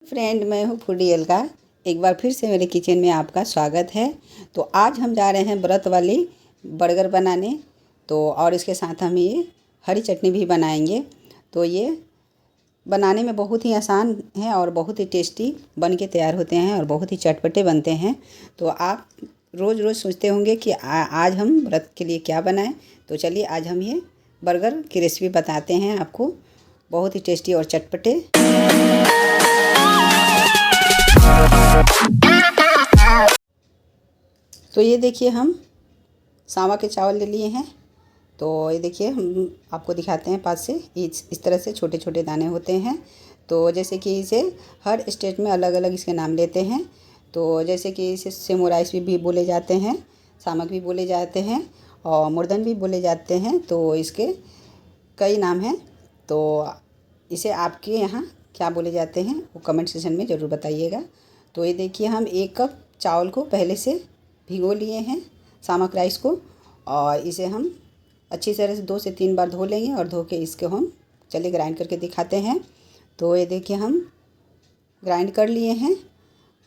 Friend, मैं हूँ foodie Alka. एक बार फिर से मेरे किचन में आपका स्वागत है। तो आज हम जा रहे हैं व्रत वाली बर्गर बनाने। तो और इसके साथ हम ये हरी चटनी भी बनाएंगे। तो ये बनाने में बहुत ही आसान है और बहुत ही टेस्टी बन के तैयार होते हैं और बहुत ही चटपटे बनते हैं। तो आप रोज़ रोज़ सोचते होंगे कि आज हम व्रत के लिए क्या बनाएं। तो चलिए आज हम ये बर्गर की रेसिपी बताते हैं आपको, बहुत ही टेस्टी और चटपटे। तो ये देखिए, हम सावा के चावल ले लिए हैं। तो ये देखिए, हम आपको दिखाते हैं पास से। इस तरह से छोटे छोटे दाने होते हैं। तो जैसे कि इसे हर स्टेट में अलग अलग इसके नाम लेते हैं। तो जैसे कि इसे सेमो राइस भी बोले जाते हैं, सामक भी बोले जाते हैं और मुर्दन भी बोले जाते हैं। तो इसके कई नाम हैं। तो इसे आपके यहाँ क्या बोले जाते हैं वो कमेंट सेक्शन में ज़रूर बताइएगा। तो ये देखिए, हम 1 कप चावल को पहले से भिगो लिए हैं, सामक राइस को। और इसे हम अच्छी तरह से 2 से 3 बार धो लेंगे और धो के इसको हम चलिए ग्राइंड करके दिखाते हैं। तो ये देखिए, हम ग्राइंड कर लिए हैं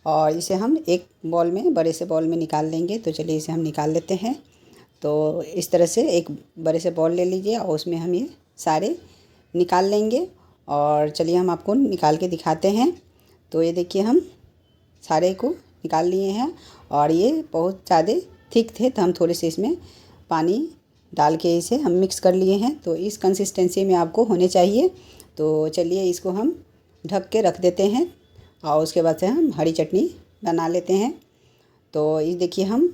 और इसे हम एक बॉल में, बड़े से बॉल में निकाल लेंगे। तो चलिए इसे हम निकाल लेते हैं। तो इस तरह से एक बड़े से बॉल ले लीजिए और उसमें हम ये सारे निकाल लेंगे। और चलिए हम आपको निकाल के दिखाते हैं। तो ये देखिए, हम सारे को निकाल लिए हैं और ये बहुत ज़्यादा थिक थे, तो हम थोड़े से इसमें पानी डाल के इसे हम मिक्स कर लिए हैं। तो इस कंसिस्टेंसी में आपको होने चाहिए। तो चलिए इसको हम ढक के रख देते हैं और उसके बाद से हम हरी चटनी बना लेते हैं। तो ये देखिए, हम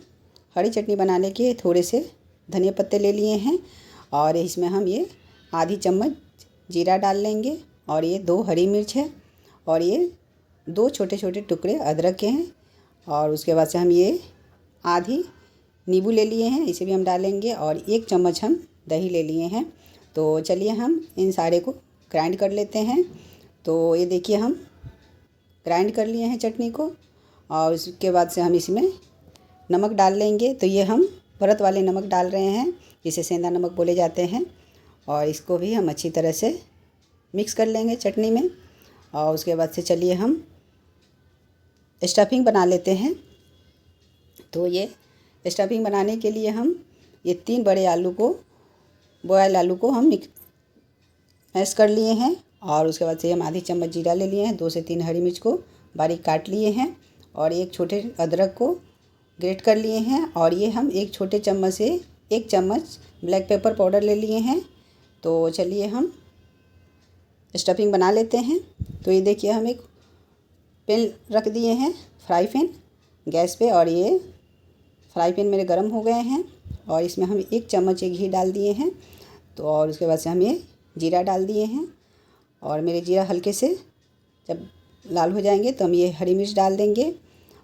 हरी चटनी बनाने के थोड़े से धनिया पत्ते ले लिए हैं और इसमें हम ये आधी चम्मच जीरा डाल लेंगे और ये 2 हरी मिर्च है और ये 2 छोटे छोटे टुकड़े अदरक के हैं। और उसके बाद से हम ये आधी नींबू ले लिए हैं, इसे भी हम डालेंगे और 1 चम्मच हम दही ले लिए हैं। तो चलिए हम इन सारे को ग्राइंड कर लेते हैं। तो ये देखिए, हम ग्राइंड कर लिए हैं चटनी को और उसके बाद से हम इसमें नमक डाल लेंगे। तो ये हम व्रत वाले नमक डाल रहे हैं, जिसे सेंधा नमक बोले जाते हैं। और इसको भी हम अच्छी तरह से मिक्स कर लेंगे चटनी में। और उसके बाद से चलिए हम स्टफिंग बना लेते हैं। तो ये स्टफिंग बनाने के लिए हम ये 3 बड़े आलू को, बॉयल आलू को हम मैश कर लिए हैं। और उसके बाद से हम आधी चम्मच जीरा ले लिए हैं, 2 से 3 हरी मिर्च को बारीक काट लिए हैं और 1 छोटे अदरक को ग्रेट कर लिए हैं। और ये हम 1 छोटे चम्मच से 1 चम्मच ब्लैक पेपर पाउडर ले लिए हैं। तो चलिए हम स्टफिंग बना लेते हैं। तो ये देखिए, हम एक पैन रख दिए हैं, फ्राई पैन गैस पे, और ये फ्राई पैन मेरे गर्म हो गए हैं और इसमें हम 1 चम्मच घी डाल दिए हैं। तो और उसके बाद से हम ये जीरा डाल दिए हैं और मेरे जीरा हल्के से जब लाल हो जाएंगे तो हम ये हरी मिर्च डाल देंगे।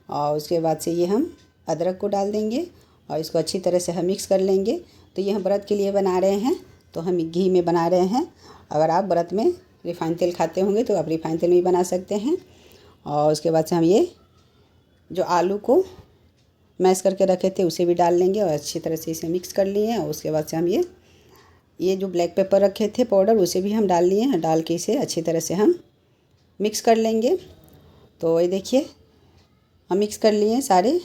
और उसके बाद से ये हम अदरक को डाल देंगे और इसको अच्छी तरह से हम मिक्स कर लेंगे। तो ये हम व्रत के लिए बना रहे हैं, तो हम घी में बना रहे हैं। अगर आप व्रत में रिफाइंड तेल खाते होंगे तो आप रिफाइंड तेल में भी बना सकते हैं। और उसके बाद से हम ये जो आलू को मैश करके रखे थे उसे भी डाल लेंगे और अच्छी तरह से इसे मिक्स कर लिए। और उसके बाद से हम ये जो ब्लैक पेपर रखे थे पाउडर, उसे भी हम डाल लिए हैं। डाल के इसे अच्छी तरह से हम मिक्स कर लेंगे। तो ये देखिए, हम मिक्स कर लिए सारे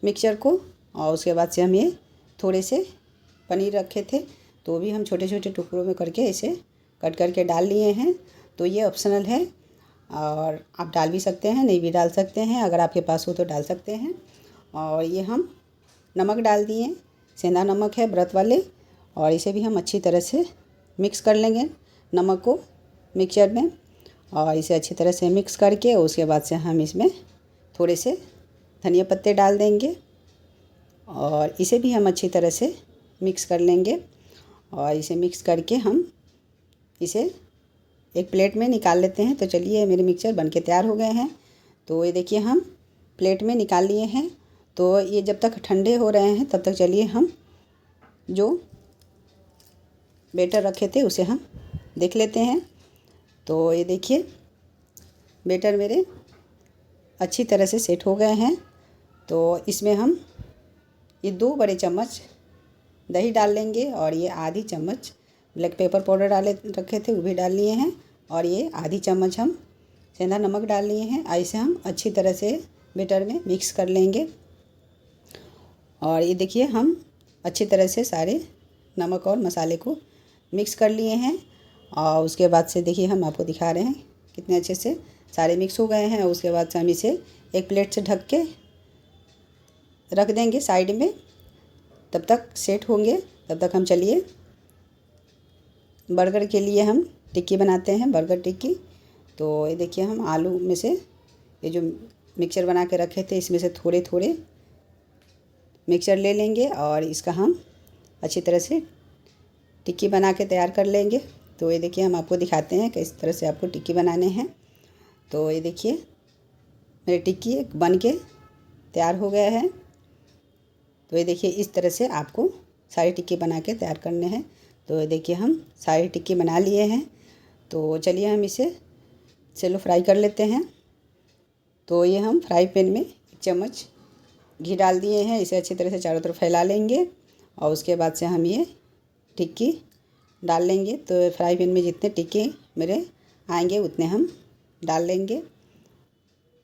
मिक्सचर को। और उसके बाद से हम ये थोड़े से पनीर रखे थे, तो भी हम छोटे छोटे टुकड़ों में करके इसे कट करके डाल लिए हैं। तो ये ऑप्शनल है और आप डाल भी सकते हैं, नहीं भी डाल सकते हैं, अगर आपके पास हो तो डाल सकते हैं। और ये हम नमक डाल दिए, सेंधा नमक है व्रत वाले, और इसे भी हम अच्छी तरह से मिक्स कर लेंगे नमक को मिक्सचर में। और इसे अच्छी तरह से मिक्स करके उसके बाद से हम इसमें थोड़े से धनिया पत्ते डाल देंगे और इसे भी हम अच्छी तरह से मिक्स कर लेंगे। और इसे मिक्स करके हम इसे एक प्लेट में निकाल लेते हैं। तो चलिए, मेरे मिक्सचर बनके तैयार हो गए हैं। तो ये देखिए, हम प्लेट में निकाल लिए हैं। तो ये जब तक ठंडे हो रहे हैं तब तक चलिए हम जो बैटर रखे थे उसे हम देख लेते हैं। तो ये देखिए, बैटर मेरे अच्छी तरह से सेट हो गए हैं। तो इसमें हम ये 2 बड़े चम्मच दही डाल लेंगे और ये आधी चम्मच ब्लैक पेपर पाउडर डाले रखे थे वो भी डाल लिए हैं। और ये आधी चम्मच हम सेंधा नमक डाल लिए हैं। ऐसे हम अच्छी तरह से बैटर में मिक्स कर लेंगे। और ये देखिए हम अच्छी तरह से सारे नमक और मसाले को मिक्स कर लिए हैं। और उसके बाद से देखिए हम आपको दिखा रहे हैं कितने अच्छे से सारे मिक्स हो गए हैं। उसके बाद से हम इसे एक प्लेट से ढक के रख देंगे साइड में, तब तक सेट होंगे। तब तक हम चलिए बर्गर के लिए हम टिक्की बनाते हैं, बर्गर टिक्की। तो ये देखिए हम आलू में से ये जो मिक्सचर बना के रखे थे इसमें से थोड़े थोड़े मिक्सचर ले लेंगे और इसका हम अच्छी तरह से टिक्की बना के तैयार कर लेंगे। तो ये देखिए हम आपको दिखाते हैं किस तरह से आपको टिक्की बनाने हैं। तो ये देखिए मेरी टिक्की बन के तैयार हो गया है। तो ये देखिए इस तरह से आपको सारी टिक्की बना के तैयार करने हैं। तो ये देखिए हम सारी टिक्की बना लिए हैं। तो चलिए हम इसे सेलो फ्राई कर लेते हैं। तो ये हम फ्राई पैन में 1 चम्मच घी डाल दिए हैं। इसे अच्छी तरह से चारों तरफ फैला लेंगे और उसके बाद से हम ये टिक्की डाल लेंगे। तो फ्राई पैन में जितने टिक्की मेरे आएंगे उतने हम डाल लेंगे।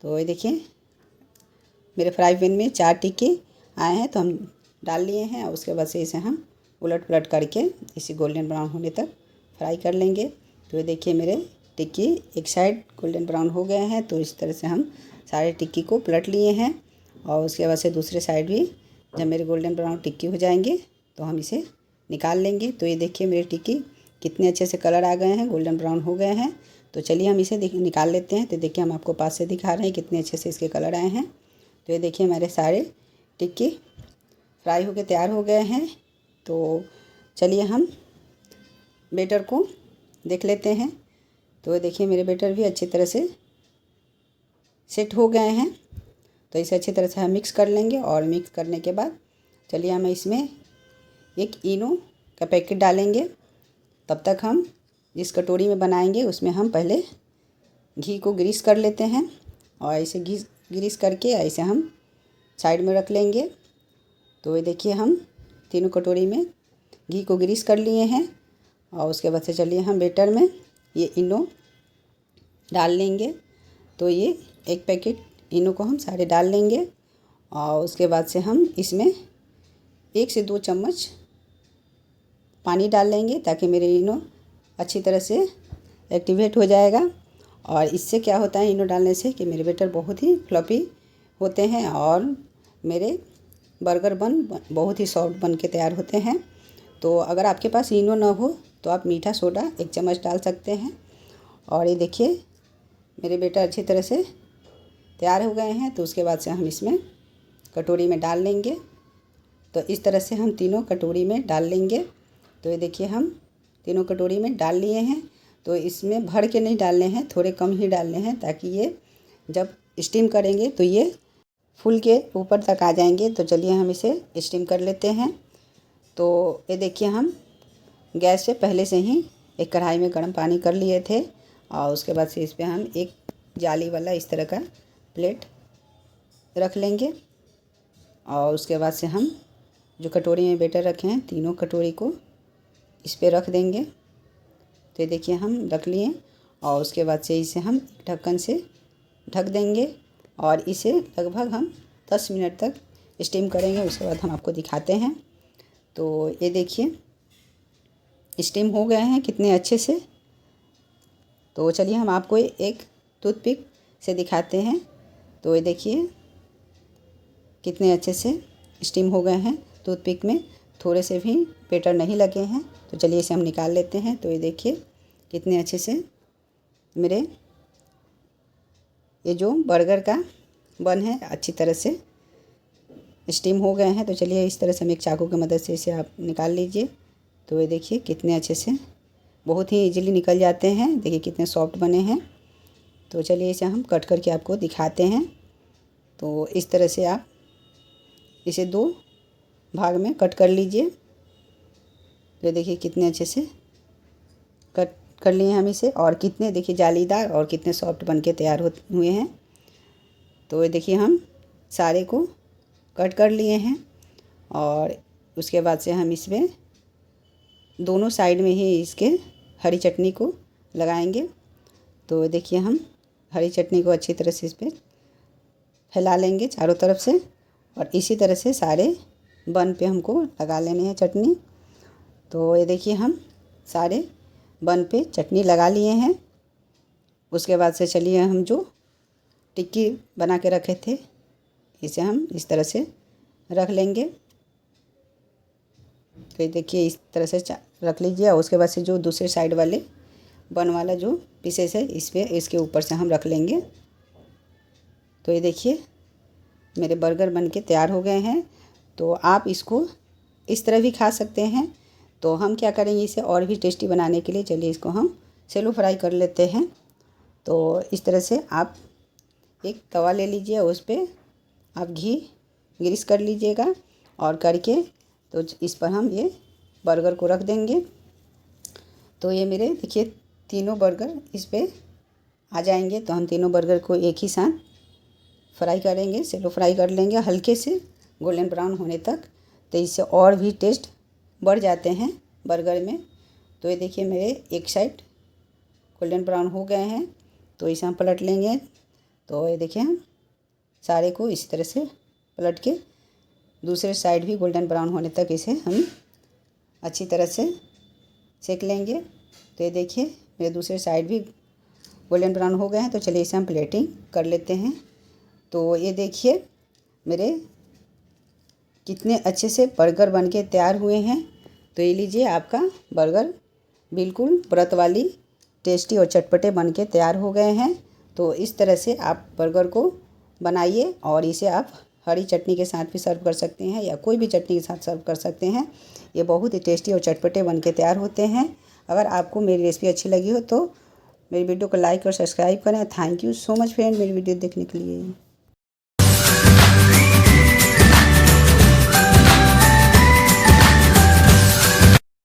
तो ये देखिए मेरे फ्राई पैन में 4 टिक्की आए हैं तो हम डाल लिए हैं। और उसके बाद से इसे हम उलट पुलट करके इसे गोल्डन ब्राउन होने तक फ्राई कर लेंगे। तो ये देखिए मेरे टिक्की एक साइड गोल्डन ब्राउन हो गए हैं। तो इस तरह से हम सारे टिक्की को पलट लिए हैं। और उसके बाद से दूसरे साइड भी जब मेरे गोल्डन ब्राउन टिक्की हो जाएंगे तो हम इसे निकाल लेंगे। तो ये देखिए मेरे टिक्की कितने अच्छे से कलर आ गए हैं, गोल्डन ब्राउन हो गए हैं। तो चलिए हम इसे निकाल लेते हैं। तो देखिए हम आपको पास से दिखा रहे हैं कितने अच्छे से इसके कलर आए हैं। तो ये देखिए हमारे सारे टिक्की फ्राई होकर तैयार हो गए हैं। तो चलिए हम बैटर को देख लेते हैं। तो ये देखिए मेरे बैटर भी अच्छी तरह से सेट हो गए हैं। तो इसे अच्छी तरह से हम मिक्स कर लेंगे। और मिक्स करने के बाद चलिए हम इसमें एक इनो का पैकेट डालेंगे। तब तक हम जिस कटोरी में बनाएंगे उसमें हम पहले घी को ग्रीस कर लेते हैं। और ऐसे घी ग्रीस करके ऐसे हम साइड में रख लेंगे। तो ये देखिए हम तीनों कटोरी में घी को ग्रीस कर लिए हैं। और उसके बाद से चलिए हम बैटर में ये इनो डाल लेंगे। तो ये एक पैकेट इनो को हम सारे डाल लेंगे। और उसके बाद से हम इसमें 1 से 2 चम्मच पानी डाल लेंगे ताकि मेरे इनो अच्छी तरह से एक्टिवेट हो जाएगा। और इससे क्या होता है इनो डालने से कि मेरे बैटर बहुत ही फ्लफी होते हैं और मेरे बर्गर बन बहुत ही सॉफ्ट बन के तैयार होते हैं। तो अगर आपके पास इनो ना हो तो आप मीठा सोडा 1 चम्मच डाल सकते हैं। और ये देखिए मेरे बैटर अच्छी तरह से तैयार हो गए हैं। तो उसके बाद से हम इसमें कटोरी में डाल लेंगे। तो इस तरह से हम तीनों कटोरी में डाल लेंगे। तो ये देखिए हम तीनों कटोरी में डाल लिए हैं। तो इसमें भर के नहीं डालने हैं, थोड़े कम ही डालने हैं ताकि ये जब स्टीम करेंगे तो ये फूल के ऊपर तक आ जाएंगे। तो चलिए हम इसे स्टीम कर लेते हैं। तो ये देखिए हम गैस से पहले से ही एक कढ़ाई में गर्म पानी कर लिए थे। और उसके बाद से इस पर हम एक जाली वाला इस तरह का प्लेट रख लेंगे। और उसके बाद से हम जो कटोरी में बैटर रखे हैं तीनों कटोरी को इस पर रख देंगे। तो ये देखिए हम रख लिए। और उसके बाद से इसे हम ढक्कन से ढक देंगे और इसे लगभग हम 10 मिनट तक स्टीम करेंगे। उसके बाद हम आपको दिखाते हैं। तो ये देखिए स्टीम हो गए हैं कितने अच्छे से। तो चलिए हम आपको एक टूथपिक से दिखाते हैं। तो ये देखिए कितने अच्छे से स्टीम हो गए हैं। टूथपिक में थोड़े से भी बैटर नहीं लगे हैं। तो चलिए इसे हम निकाल लेते हैं। तो ये देखिए कितने अच्छे से मेरे ये जो बर्गर का बन है अच्छी तरह से स्टीम हो गए हैं। तो चलिए इस तरह से हम एक चाकू की मदद से इसे आप निकाल लीजिए। तो ये देखिए कितने अच्छे से बहुत ही इजीली निकल जाते हैं। देखिए कितने सॉफ्ट बने हैं। तो चलिए इसे हम कट करके आपको दिखाते हैं। तो इस तरह से आप इसे 2 भाग में कट कर लीजिए। तो देखिए कितने अच्छे से कट कर लिए हम इसे। और कितने देखिए जालीदार और कितने सॉफ्ट बन के तैयार हुए हैं। तो ये देखिए हम सारे को कट कर लिए हैं। और उसके बाद से हम इसमें दोनों साइड में ही इसके हरी चटनी को लगाएंगे। तो देखिए हम हरी चटनी को अच्छी तरह से इस पर फैला लेंगे चारों तरफ से। और इसी तरह से सारे बन पे हमको लगा लेने हैं चटनी। तो ये देखिए हम सारे बन पे चटनी लगा लिए हैं। उसके बाद से चलिए हम जो टिक्की बना के रखे थे इसे हम इस तरह से रख लेंगे। तो ये देखिए इस तरह से रख लीजिए। और उसके बाद से जो दूसरे साइड वाले बन वाला जो पीसेस है इस पे इसके ऊपर से हम रख लेंगे। तो ये देखिए मेरे बर्गर बन के तैयार हो गए हैं। तो आप इसको इस तरह भी खा सकते हैं। तो हम क्या करेंगे, इसे और भी टेस्टी बनाने के लिए चलिए इसको हम सेलो फ्राई कर लेते हैं। तो इस तरह से आप एक तवा ले लीजिए, उस पर आप घी ग्रीस कर लीजिएगा और करके तो इस पर हम ये बर्गर को रख देंगे। तो ये मेरे देखिए तीनों बर्गर इस पर आ जाएंगे। तो हम तीनों बर्गर को एक ही साथ फ्राई करेंगे, सेलो फ्राई कर लेंगे हल्के से गोल्डन ब्राउन होने तक। तो इससे और भी टेस्ट बढ़ जाते हैं बर्गर में। तो ये देखिए मेरे एक साइड गोल्डन ब्राउन हो गए हैं। तो इसे हम पलट लेंगे। तो ये देखिए हम सारे को इसी तरह से पलट के दूसरे साइड भी गोल्डन ब्राउन होने तक इसे हम अच्छी तरह से सेक लेंगे। तो ये देखिए मेरे दूसरे साइड भी गोल्डन ब्राउन हो गए हैं। तो चलिए इसे हम प्लेटिंग कर लेते हैं। तो ये देखिए मेरे कितने अच्छे से बर्गर बन के तैयार हुए हैं। तो ये लीजिए आपका बर्गर बिल्कुल व्रत वाली टेस्टी और चटपटे बन के तैयार हो गए हैं। तो इस तरह से आप बर्गर को बनाइए और इसे आप हरी चटनी के साथ भी सर्व कर सकते हैं या कोई भी चटनी के साथ सर्व कर सकते हैं। ये बहुत ही टेस्टी और चटपटे बन के तैयार होते हैं। अगर आपको मेरी रेसिपी अच्छी लगी हो तो मेरी वीडियो को लाइक और सब्सक्राइब करें। Thank you so much friend मेरी वीडियो देखने के लिए।